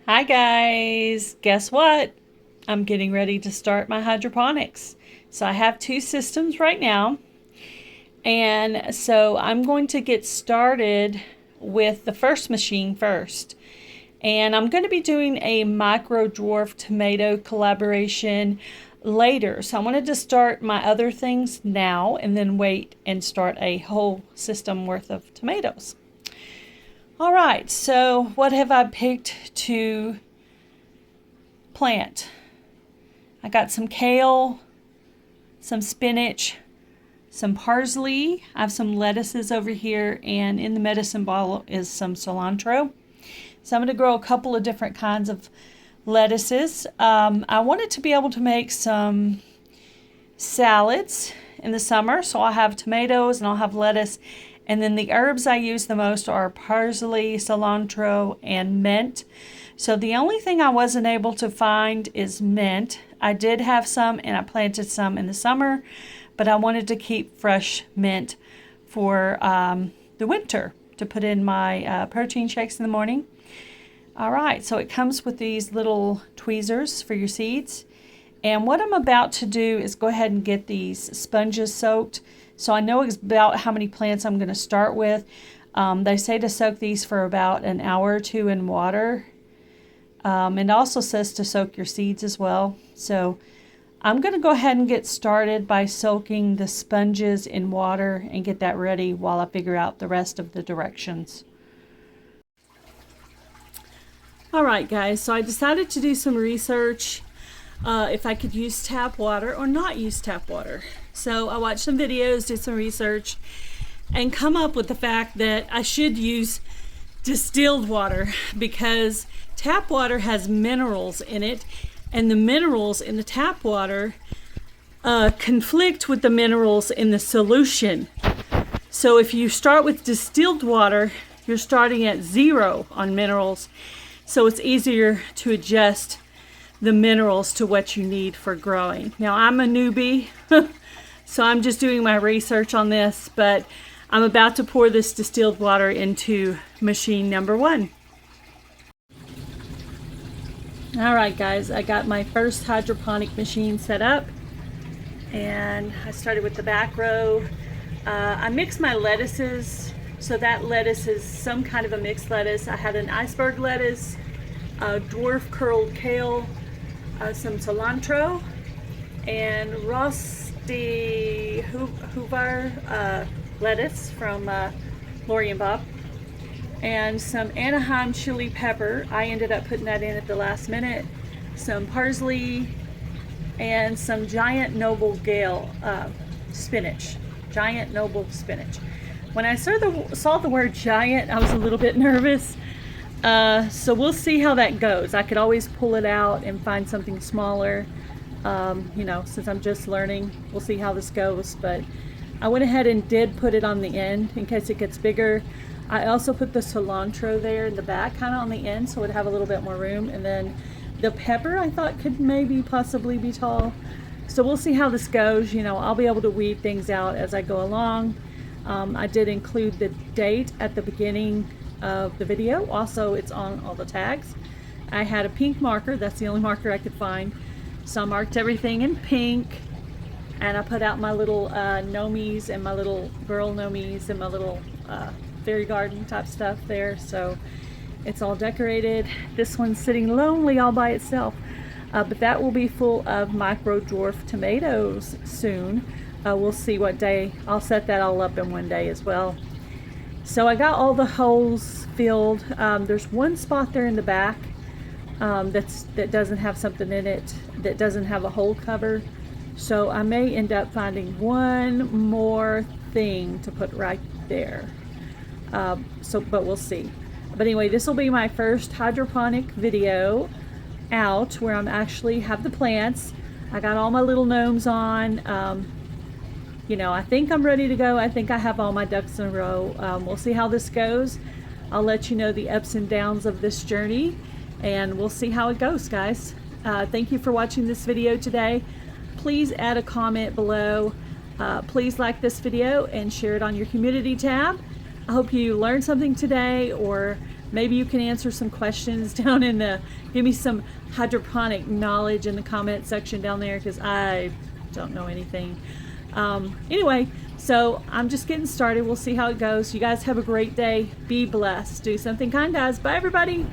Hi guys, guess what? I'm getting ready to start my hydroponics. So I have two systems right now. And so I'm going to get started with the first machine first. And I'm going to be doing a micro dwarf tomato collaboration later. So I wanted to start my other things now and then wait and start a whole system worth of tomatoes. All right, so what have I picked to plant? I got some kale, some spinach, some parsley. I have some lettuces over here, and in the medicine bottle is some cilantro. So I'm going to grow a couple of different kinds of lettuces. I wanted to be able to make some salads in the summer, so I'll have tomatoes and I'll have lettuce. And then the herbs I use the most are parsley, cilantro, and mint. So the only thing I wasn't able to find is mint. I did have some and I planted some in the summer, but I wanted to keep fresh mint for the winter to put in my protein shakes in the morning. All right, so it comes with these little tweezers for your seeds. And what I'm about to do is go ahead and get these sponges soaked. So I know about how many plants I'm going to start with. They say to soak these for about an hour or two in water. It also says to soak your seeds as well. So I'm going to go ahead and get started by soaking the sponges in water and get that ready while I figure out the rest of the directions. All right, guys, so I decided to do some research if I could use tap water or not use tap water. So I watched some videos, did some research, and come up with the fact that I should use distilled water because tap water has minerals in it, and the minerals in the tap water conflict with the minerals in the solution. So if you start with distilled water, you're starting at 0 on minerals, so it's easier to adjust the minerals to what you need for growing. Now I'm a newbie, so I'm just doing my research on this, but I'm about to pour this distilled water into machine number 1. All right, guys, I got my first hydroponic machine set up, and I started with the back row. I mixed my lettuces, so that lettuce is some kind of a mixed lettuce. I had an iceberg lettuce, a dwarf curled kale, some cilantro, and rusty Hoover lettuce from Lori and Bob, and some Anaheim chili pepper. I ended up putting that in at the last minute. Some parsley and some giant noble Gail spinach. Giant noble spinach. When I saw the word giant, I was a little bit nervous. So we'll see how that goes. I could always pull it out and find something smaller. Since I'm just learning, we'll see how this goes. But I went ahead and did put it on the end in case it gets bigger. I also put the cilantro there in the back, kind of on the end, so it would have a little bit more room. And then the pepper I thought could maybe possibly be tall. So we'll see how this goes. I'll be able to weed things out as I go along. I did include the date at the beginning of the video. Also, it's on all the tags. I had a pink marker. That's the only marker I could find. So I marked everything in pink. And I put out my little gnomies and my little girl gnomies and my little fairy garden type stuff there. So it's all decorated. This one's sitting lonely all by itself. But that will be full of micro dwarf tomatoes soon. We'll see what day. I'll set that all up in one day as well. So I got all the holes filled. There's one spot there in the back that doesn't have something in it, that doesn't have a hole cover. So I may end up finding one more thing to put right there. But we'll see. But anyway, this will be my first hydroponic video out where I'm actually have the plants. I got all my little gnomes on. I think I'm ready to go. I think I have all my ducks in a row. We'll see how this goes. I'll let you know the ups and downs of this journey, and we'll see how it goes, guys. Thank you for watching this video today. Please add a comment below. Please like this video and share it on your community tab. I hope you learned something today, or maybe you can answer some questions down in the, give me some hydroponic knowledge in the comment section down there, because I don't know anything. Anyway, so I'm just getting started. We'll see how it goes. You guys have a great day. Be blessed. Do something kind, guys. Bye, everybody.